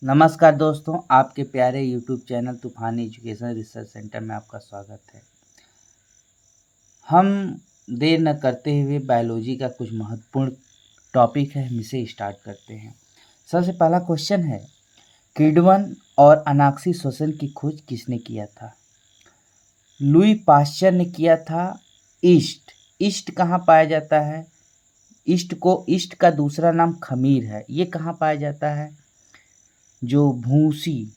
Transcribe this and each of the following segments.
नमस्कार दोस्तों, आपके प्यारे यूट्यूब चैनल तूफान एजुकेशन रिसर्च सेंटर में आपका स्वागत है। हम देर न करते हुए बायोलॉजी का कुछ महत्वपूर्ण टॉपिक है, हम इसे स्टार्ट करते हैं। सबसे पहला क्वेश्चन है, किण्वन और अनाक्षी श्वसन की खोज किसने किया था? लुई पाश्चर ने किया था। ईस्ट कहाँ पाया जाता है? ईस्ट का दूसरा नाम खमीर है। ये कहाँ पाया जाता है? जो भूसी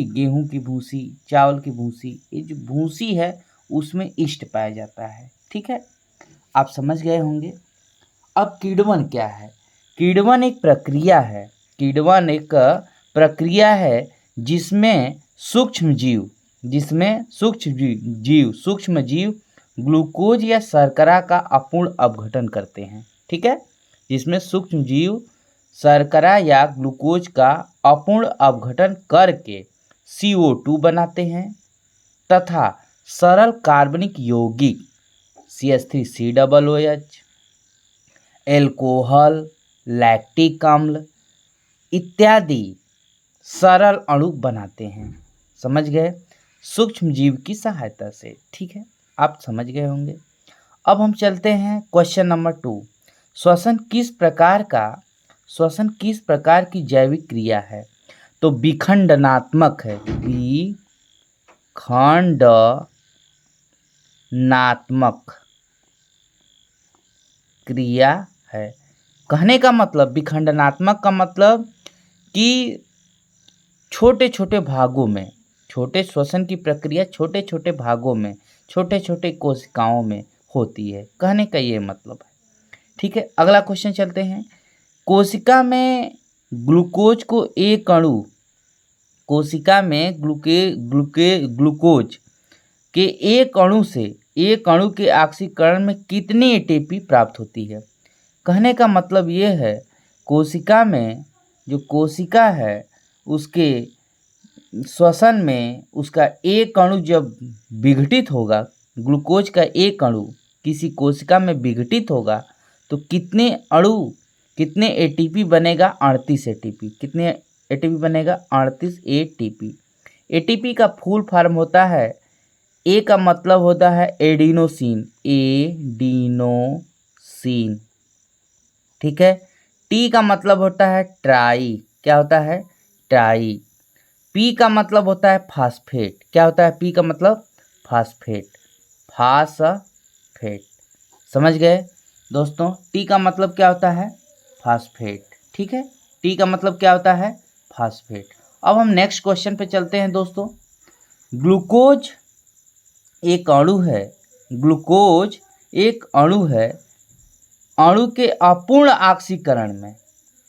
गेहूं की भूसी, चावल की भूसी, ये जो भूसी है उसमें ईस्ट पाया जाता है। ठीक है, आप समझ गए होंगे। अब किण्वन क्या है? किण्वन एक प्रक्रिया है। किण्वन एक प्रक्रिया है जिसमें सूक्ष्म जीव ग्लूकोज या शर्करा का अपूर्ण अपघटन करते हैं। ठीक है, जिसमें सूक्ष्म जीव शर्करा या ग्लूकोज का अपूर्ण अपघटन करके CO2 बनाते हैं तथा सरल कार्बनिक यौगिक CH3COOH, एल्कोहल, लैक्टिक अम्ल इत्यादि सरल अणु बनाते हैं। समझ गए? सूक्ष्म जीव की सहायता से। ठीक है, आप समझ गए होंगे। अब हम चलते हैं क्वेश्चन नंबर 2। श्वसन किस प्रकार की जैविक क्रिया है? तो विखंडनात्मक है। विखंडनात्मक क्रिया है। कहने का मतलब, विखंडनात्मक का मतलब कि छोटे छोटे भागों में, छोटे श्वसन की प्रक्रिया छोटे छोटे भागों में, छोटे छोटे कोशिकाओं में होती है। कहने का ये मतलब है। ठीक है, अगला क्वेश्चन चलते हैं। कोशिका में ग्लूकोज के एक अणु के ऑक्सीकरण में कितनी ATP प्राप्त होती है? कहने का मतलब ये है, कोशिका में जो कोशिका है उसके श्वसन में उसका एक अणु जब विघटित होगा, ग्लूकोज का एक अणु किसी कोशिका में विघटित होगा तो कितने ATP बनेगा? 38 ATP। कितने ATP बनेगा? 38 ATP। ATP का फुल फॉर्म होता है, ए का मतलब होता है एडिनोसिन, ठीक है। टी का मतलब होता है ट्राई, क्या होता है? ट्राई। पी का मतलब होता है फास्फेट, क्या होता है? पी का मतलब फास्फेट। समझ गए दोस्तों? टी का मतलब क्या होता है? फास्फेट। ठीक है, टी का मतलब क्या होता है? फास्फेट। अब हम नेक्स्ट क्वेश्चन पे चलते हैं दोस्तों। ग्लूकोज एक अणु है। ग्लूकोज एक अणु है। अणु के अपूर्ण ऑक्सीकरण में,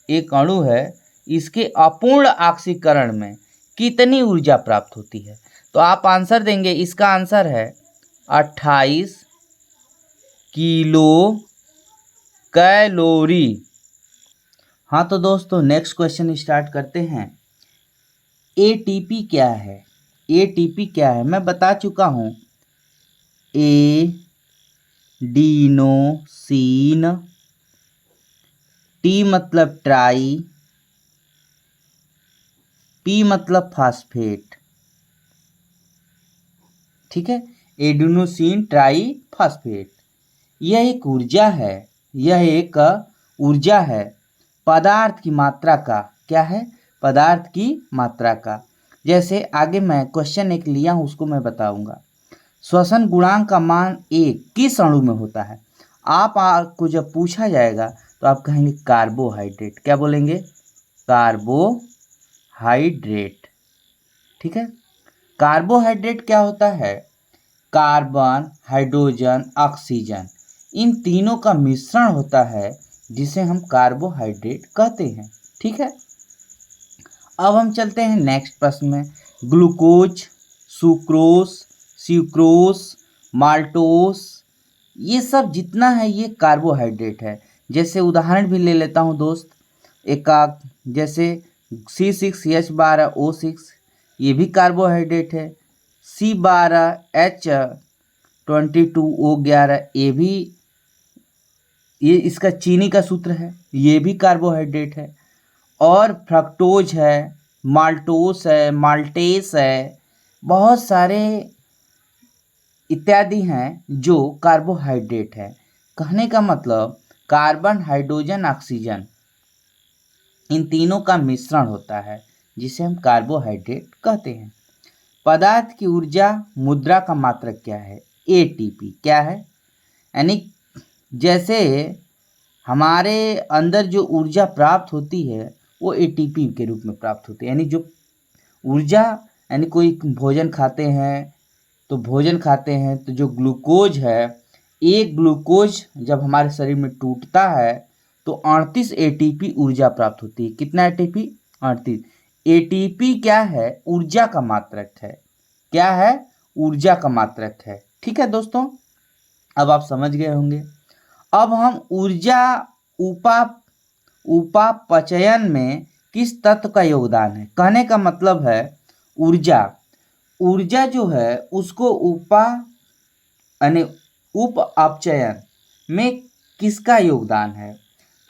एक अणु है, इसके अपूर्ण ऑक्सीकरण में कितनी ऊर्जा प्राप्त होती है? तो आप आंसर देंगे, इसका आंसर है 28 किलो कैलोरी। हाँ तो दोस्तों, नेक्स्ट क्वेश्चन स्टार्ट करते हैं। ATP क्या है? ATP क्या है मैं बता चुका हूँ। एडिनोसिन, टी मतलब ट्राई, पी मतलब फास्फेट। ठीक है, एडिनोसिन ट्राई फास्फेट। यह एक ऊर्जा है पदार्थ की मात्रा का। क्या है? पदार्थ की मात्रा का। जैसे आगे मैं क्वेश्चन एक लिया हूँ, उसको मैं बताऊंगा। श्वसन गुणांक का मान 1 किस अणु में होता है? आपको जब पूछा जाएगा तो आप कहेंगे कार्बोहाइड्रेट। क्या बोलेंगे? कार्बोहाइड्रेट। ठीक है, कार्बोहाइड्रेट क्या होता है? कार्बन, हाइड्रोजन, ऑक्सीजन, इन तीनों का मिश्रण होता है जिसे हम कार्बोहाइड्रेट कहते हैं। ठीक है, अब हम चलते हैं नेक्स्ट प्रश्न में। ग्लूकोज, सुक्रोज, माल्टोस, ये सब जितना है ये कार्बोहाइड्रेट है। जैसे उदाहरण भी ले लेता हूँ दोस्त, जैसे C6H12O6, ये भी कार्बोहाइड्रेट है। C12H22O11, ये इसका चीनी का सूत्र है, ये भी कार्बोहाइड्रेट है। और फ्रक्टोज है, माल्टोस है, माल्टेस है, बहुत सारे इत्यादि हैं जो कार्बोहाइड्रेट है। कहने का मतलब कार्बन, हाइड्रोजन, ऑक्सीजन, इन तीनों का मिश्रण होता है जिसे हम कार्बोहाइड्रेट कहते हैं। पदार्थ की ऊर्जा मुद्रा का मात्रक क्या है? एटीपी। क्या है? यानी जैसे हमारे अंदर जो ऊर्जा प्राप्त होती है वो एटीपी के रूप में प्राप्त होती है। यानी जो ऊर्जा, यानी कोई भोजन खाते हैं तो जो ग्लूकोज है, एक ग्लूकोज जब हमारे शरीर में टूटता है तो 38 एटीपी ऊर्जा प्राप्त होती है। कितना एटीपी? 38। एटीपी क्या है? ऊर्जा का मात्रक है। क्या है? ऊर्जा का मात्रक है। ठीक है दोस्तों, अब आप समझ गए होंगे। अब हम ऊर्जा उपापचयन में किस तत्व का योगदान है? कहने का मतलब है ऊर्जा जो है उसको यानी उप अपचयन में किसका योगदान है?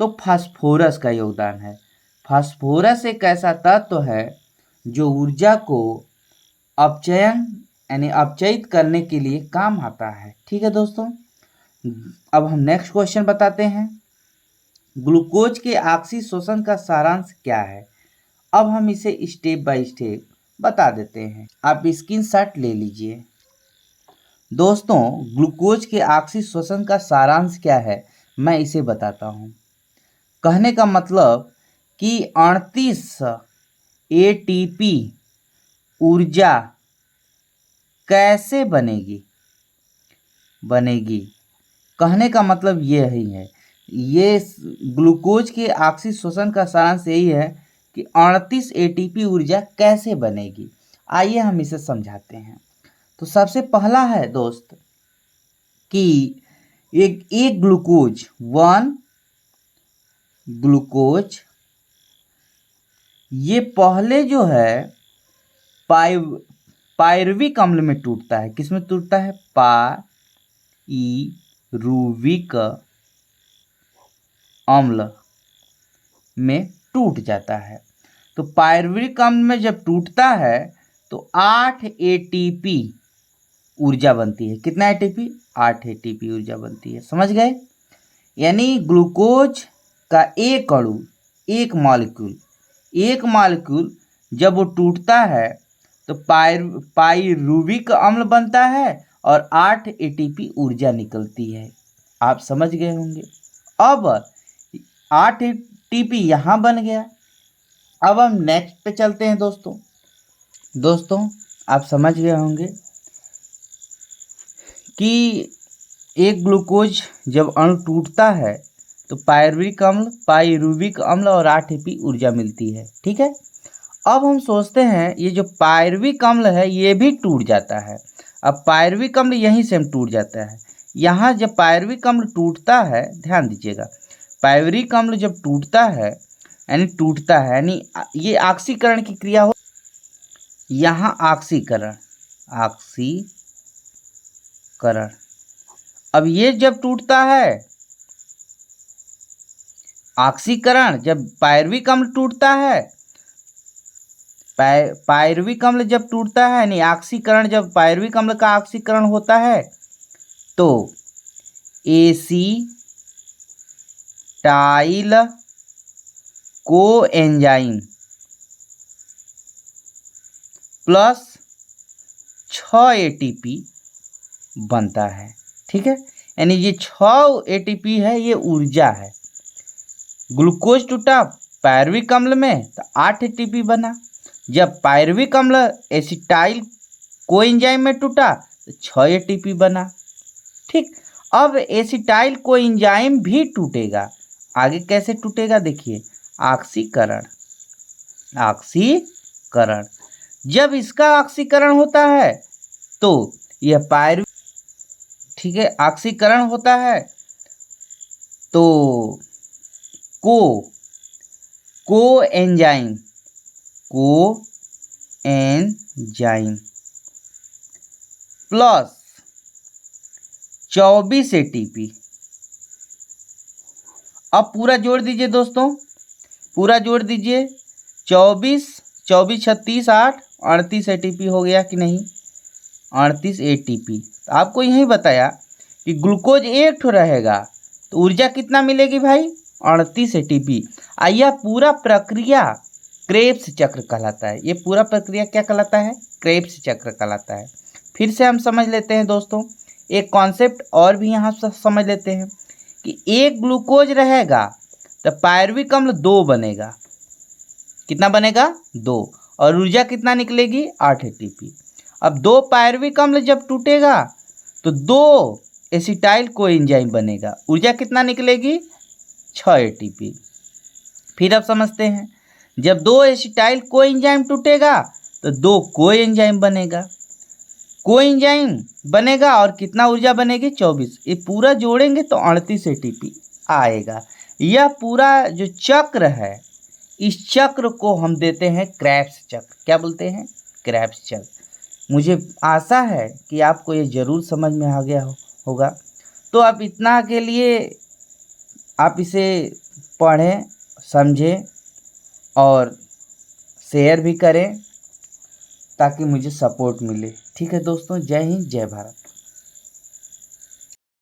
तो फास्फोरस का योगदान है। फास्फोरस एक ऐसा तत्व है जो ऊर्जा को अपचयन यानी अपचयित करने के लिए काम आता है। ठीक है दोस्तों, अब हम नेक्स्ट क्वेश्चन बताते हैं। ग्लूकोज के ऑक्सी शोषण का सारांश क्या है? अब हम इसे स्टेप बाय स्टेप बता देते हैं, आप स्क्रीनशॉट ले लीजिए। दोस्तों, ग्लूकोज के ऑक्सी शोषण का सारांश क्या है मैं इसे बताता हूँ। कहने का मतलब कि 38 एटीपी ऊर्जा कैसे बनेगी? कहने का मतलब ये ही है, ये ग्लूकोज के ऑक्सी शोषण का सारांश यही है कि 38 एटीपी ऊर्जा कैसे बनेगी। आइए हम इसे समझाते हैं। तो सबसे पहला है दोस्त कि एक ग्लूकोज, वन ग्लूकोज, ये पहले जो है पायरुविक अम्ल में टूटता है। किस में टूटता है? पायरुविक अम्ल में टूट जाता है। तो पायरुविक अम्ल में जब टूटता है तो 8 एटीपी ऊर्जा बनती है। कितना एटीपी? 8 एटीपी ऊर्जा बनती है। समझ गए? यानी ग्लूकोज का एक अणु, एक मॉलिक्यूल जब वो टूटता है तो पायरुविक अम्ल बनता है और 8 एटीपी ऊर्जा निकलती है। आप समझ गए होंगे। अब 8 एटीपी यहाँ बन गया। अब हम नेक्स्ट पे चलते हैं दोस्तों आप समझ गए होंगे कि एक ग्लूकोज जब अणु टूटता है तो पायरुविक अम्ल और 8 एटीपी ऊर्जा मिलती है। ठीक है, अब हम सोचते हैं ये जो पायरुविक अम्ल है ये भी टूट जाता है। अब पायरुविक अम्ल यहीं से हम टूट जाता है। यहाँ जब पायरुविक अम्ल टूटता है, ध्यान दीजिएगा, पायरुविक अम्ल जब टूटता है यानी ये ऑक्सीकरण की क्रिया हो, यहाँ ऑक्सीकरण। अब ये जब टूटता है ऑक्सीकरण, जब पायरुविक अम्ल टूटता है, पायरुविक अम्ल जब टूटता है यानी ऑक्सीकरण, जब पायरुविक अम्ल का ऑक्सीकरण होता है तो एसिटाइल कोएंजाइम प्लस 6 एटीपी बनता है। ठीक है, यानी ये 6 एटीपी है, ये ऊर्जा है। ग्लूकोज टूटा पायरुविक अम्ल में तो 8 एटीपी बना। जब पायरुविक अम्ल एसिटाइल कोएंजाइम में टूटा तो 6 एटीपी बना। ठीक, अब एसिटाइल कोएंजाइम भी टूटेगा। आगे कैसे टूटेगा देखिए, ऑक्सीकरण। जब इसका ऑक्सीकरण होता है तो यह ठीक है, ऑक्सीकरण होता है तो कोएंजाइम प्लस 24 एटीपी। अब पूरा जोड़ दीजिए दोस्तों, 24 24 36 8 38 ATP हो गया कि नहीं, 38 ATP। तो आपको यही बताया कि ग्लूकोज एक ठो रहेगा तो ऊर्जा कितना मिलेगी भाई, 38 ATP। यह पूरा प्रक्रिया क्रेब्स चक्र कहलाता है। ये पूरा प्रक्रिया क्या कहलाता है, क्रेब्स चक्र कहलाता है। फिर से हम समझ लेते हैं दोस्तों, एक कॉन्सेप्ट और भी यहाँ समझ लेते हैं कि एक ग्लूकोज रहेगा तो पायरुविक अम्ल 2 बनेगा। कितना बनेगा, 2। और ऊर्जा कितना निकलेगी, 8 ATP। अब 2 पायरुविक अम्ल जब टूटेगा तो 2 एसिटाइल कोएंजाइम बनेगा, ऊर्जा कितना निकलेगी, 6 ATP। फिर अब समझते हैं, जब 2 एसिटाइल कोएंजाइम टूटेगा तो 2 कोएंजाइम बनेगा, कोएंजाइम बनेगा और कितना ऊर्जा बनेगी, 24। ये पूरा जोड़ेंगे तो 38 ATP आएगा। यह पूरा जो चक्र है, इस चक्र को हम देते हैं क्रेब्स चक्र। क्या बोलते हैं, क्रेब्स चक्र। मुझे आशा है कि आपको ये ज़रूर समझ में आ गया होगा। तो अब इतना के लिए आप इसे पढ़ें, समझें और शेयर भी करें ताकि मुझे सपोर्ट मिले। ठीक है दोस्तों, जय हिंद, जय भारत।